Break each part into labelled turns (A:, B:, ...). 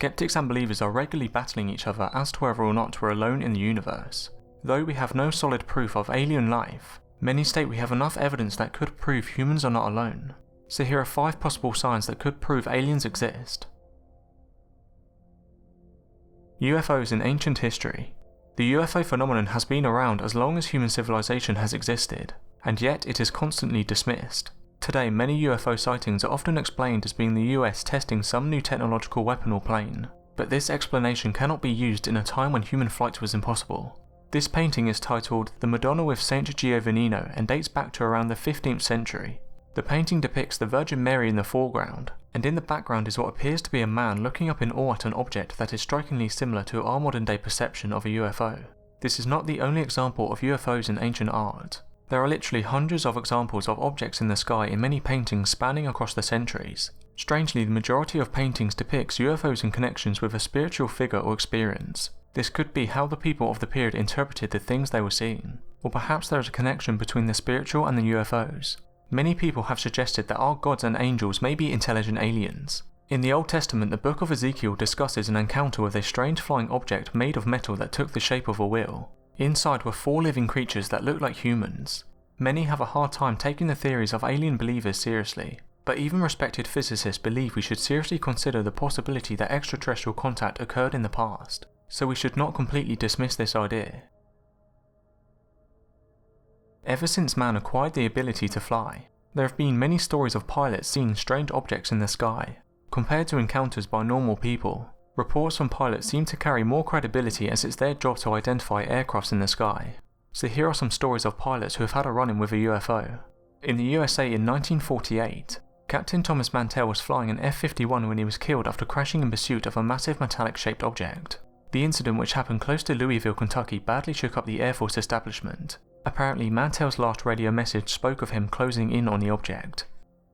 A: skeptics and believers are regularly battling each other as to whether or not we're alone in the universe. Though we have no solid proof of alien life, many state we have enough evidence that could prove humans are not alone. So here are 5 possible signs that could prove aliens exist. UFOs in ancient history. The UFO phenomenon has been around as long as human civilization has existed, and yet it is constantly dismissed. Today, many UFO sightings are often explained as being the US testing some new technological weapon or plane, but this explanation cannot be used in a time when human flight was impossible. This painting is titled The Madonna with Saint Giovannino and dates back to around the 15th century. The painting depicts the Virgin Mary in the foreground, and in the background is what appears to be a man looking up in awe at an object that is strikingly similar to our modern day perception of a UFO. This is not the only example of UFOs in ancient art. There are literally hundreds of examples of objects in the sky in many paintings spanning across the centuries. Strangely, the majority of paintings depicts UFOs in connections with a spiritual figure or experience. This could be how the people of the period interpreted the things they were seeing, or perhaps there is a connection between the spiritual and the UFOs. Many people have suggested that our gods and angels may be intelligent aliens. In the Old Testament, the book of Ezekiel discusses an encounter with a strange flying object made of metal that took the shape of a wheel. Inside were 4 living creatures that looked like humans. Many have a hard time taking the theories of alien believers seriously, but even respected physicists believe we should seriously consider the possibility that extraterrestrial contact occurred in the past, so we should not completely dismiss this idea. Ever since man acquired the ability to fly, there have been many stories of pilots seeing strange objects in the sky. Compared to encounters by normal people, reports from pilots seem to carry more credibility as it's their job to identify aircrafts in the sky. So here are some stories of pilots who have had a run-in with a UFO. In the USA in 1948, Captain Thomas Mantell was flying an F-51 when he was killed after crashing in pursuit of a massive metallic-shaped object. The incident, which happened close to Louisville, Kentucky, badly shook up the Air Force establishment. Apparently, Mantell's last radio message spoke of him closing in on the object.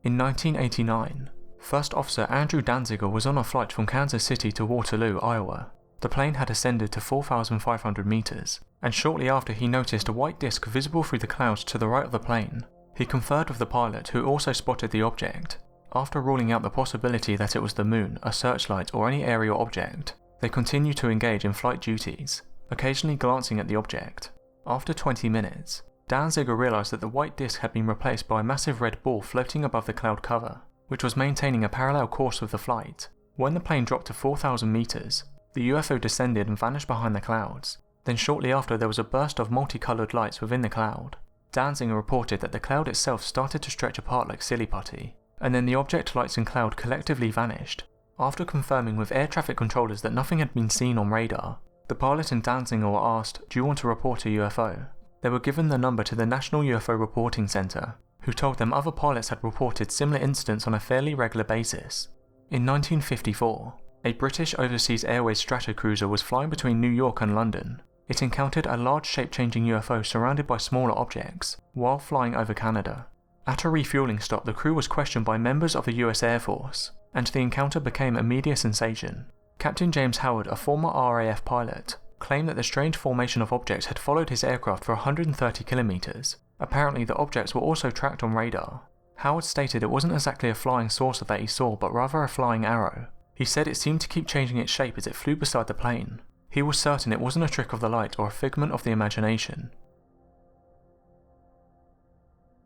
A: In 1989, First Officer Andrew Danziger was on a flight from Kansas City to Waterloo, Iowa. The plane had ascended to 4,500 meters, and shortly after he noticed a white disc visible through the clouds to the right of the plane. He conferred with the pilot, who also spotted the object. After ruling out the possibility that it was the moon, a searchlight, or any aerial object, they continued to engage in flight duties, occasionally glancing at the object. After 20 minutes, Danziger realized that the white disc had been replaced by a massive red ball floating above the cloud cover, which was maintaining a parallel course with the flight. When the plane dropped to 4,000 meters, the UFO descended and vanished behind the clouds. Then shortly after, there was a burst of multicolored lights within the cloud. Danziger reported that the cloud itself started to stretch apart like silly putty, and then the object lights and cloud collectively vanished. After confirming with air traffic controllers that nothing had been seen on radar, the pilot and Danziger were asked, "Do you want to report a UFO?" They were given the number to the National UFO Reporting Center, who told them other pilots had reported similar incidents on a fairly regular basis. In 1954, a British Overseas Airways Stratocruiser was flying between New York and London. It encountered a large shape-changing UFO surrounded by smaller objects, while flying over Canada. At a refueling stop, the crew was questioned by members of the US Air Force, and the encounter became a media sensation. Captain James Howard, a former RAF pilot, claimed that the strange formation of objects had followed his aircraft for 130 kilometers. Apparently, the objects were also tracked on radar. Howard stated it wasn't exactly a flying saucer that he saw, but rather a flying arrow. He said it seemed to keep changing its shape as it flew beside the plane. He was certain it wasn't a trick of the light or a figment of the imagination.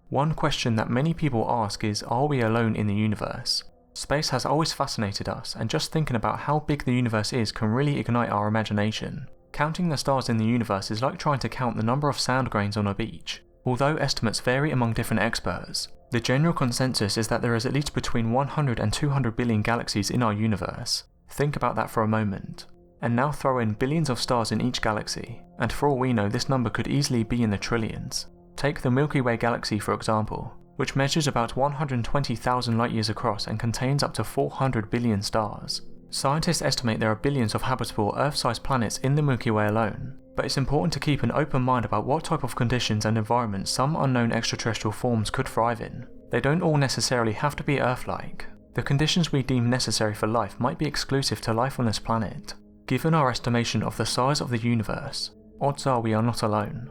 A: One question that many people ask is, are we alone in the universe? Space has always fascinated us, and just thinking about how big the universe is can really ignite our imagination. Counting the stars in the universe is like trying to count the number of sand grains on a beach. Although estimates vary among different experts, the general consensus is that there is at least between 100 and 200 billion galaxies in our universe. Think about that for a moment. And now throw in billions of stars in each galaxy, and for all we know, this number could easily be in the trillions. Take the Milky Way galaxy for example, which measures about 120,000 light-years across and contains up to 400 billion stars. Scientists estimate there are billions of habitable Earth-sized planets in the Milky Way alone, but it's important to keep an open mind about what type of conditions and environments some unknown extraterrestrial forms could thrive in. They don't all necessarily have to be Earth-like. The conditions we deem necessary for life might be exclusive to life on this planet. Given our estimation of the size of the universe, odds are we are not alone.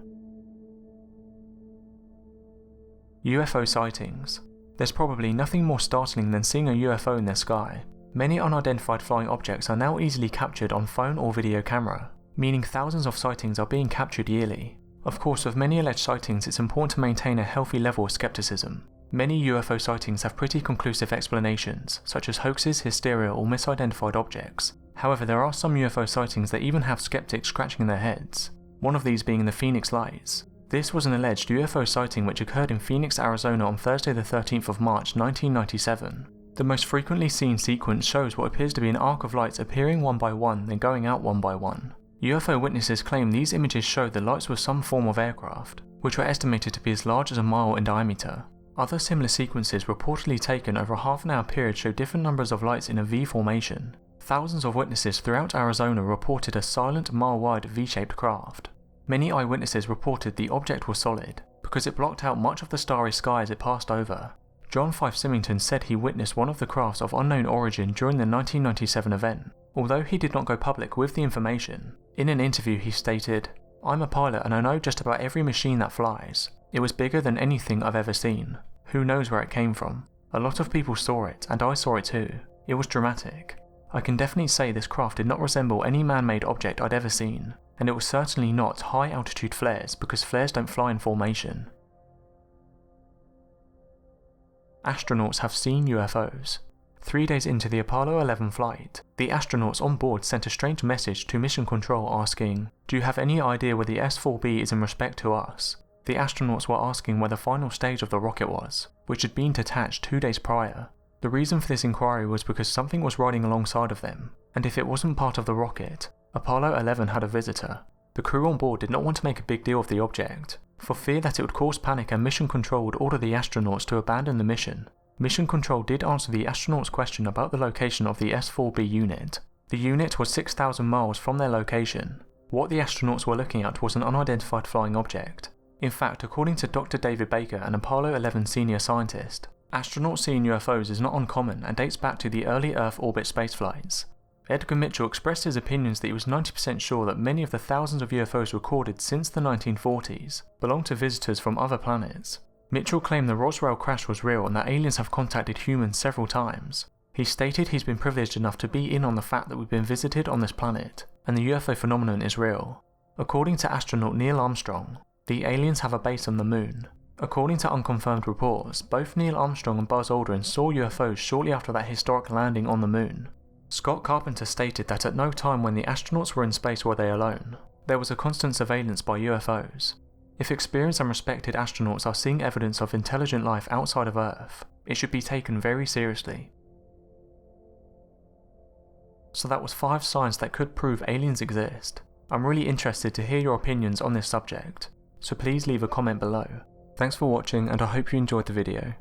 A: UFO sightings. There's probably nothing more startling than seeing a UFO in the sky. Many unidentified flying objects are now easily captured on phone or video camera, meaning thousands of sightings are being captured yearly. Of course, with many alleged sightings, it's important to maintain a healthy level of skepticism. Many UFO sightings have pretty conclusive explanations, such as hoaxes, hysteria, or misidentified objects. However, there are some UFO sightings that even have skeptics scratching their heads, one of these being the Phoenix Lights. This was an alleged UFO sighting which occurred in Phoenix, Arizona on Thursday the 13th of March 1997. The most frequently seen sequence shows what appears to be an arc of lights appearing one by one, then going out one by one. UFO witnesses claim these images showed the lights were some form of aircraft, which were estimated to be as large as a mile in diameter. Other similar sequences reportedly taken over a half-an-hour period show different numbers of lights in a V formation. Thousands of witnesses throughout Arizona reported a silent, mile-wide V-shaped craft. Many eyewitnesses reported the object was solid, because it blocked out much of the starry sky as it passed over. John Fife Symington said he witnessed one of the crafts of unknown origin during the 1997 event, although he did not go public with the information. In an interview he stated, "I'm a pilot and I know just about every machine that flies. It was bigger than anything I've ever seen. Who knows where it came from? A lot of people saw it, and I saw it too. It was dramatic. I can definitely say this craft did not resemble any man-made object I'd ever seen, and it was certainly not high-altitude flares because flares don't fly in formation." Astronauts have seen UFOs. 3 days into the Apollo 11 flight, the astronauts on board sent a strange message to Mission Control asking, "Do you have any idea where the S-4B is in respect to us?" The astronauts were asking where the final stage of the rocket was, which had been detached 2 days prior. The reason for this inquiry was because something was riding alongside of them, and if it wasn't part of the rocket, Apollo 11 had a visitor. The crew on board did not want to make a big deal of the object, for fear that it would cause panic, and Mission Control would order the astronauts to abandon the mission. Mission Control did answer the astronauts' question about the location of the S-4B unit. The unit was 6,000 miles from their location. What the astronauts were looking at was an unidentified flying object. In fact, according to Dr. David Baker, an Apollo 11 senior scientist, astronauts seeing UFOs is not uncommon and dates back to the early Earth orbit spaceflights. Edgar Mitchell expressed his opinions that he was 90% sure that many of the thousands of UFOs recorded since the 1940s belonged to visitors from other planets. Mitchell claimed the Roswell crash was real and that aliens have contacted humans several times. He stated he's been privileged enough to be in on the fact that we've been visited on this planet, and the UFO phenomenon is real. According to astronaut Neil Armstrong, the aliens have a base on the moon. According to unconfirmed reports, both Neil Armstrong and Buzz Aldrin saw UFOs shortly after that historic landing on the moon. Scott Carpenter stated that at no time when the astronauts were in space were they alone. There was a constant surveillance by UFOs. If experienced and respected astronauts are seeing evidence of intelligent life outside of Earth, it should be taken very seriously. So that was 5 signs that could prove aliens exist. I'm really interested to hear your opinions on this subject, so please leave a comment below. Thanks for watching and I hope you enjoyed the video.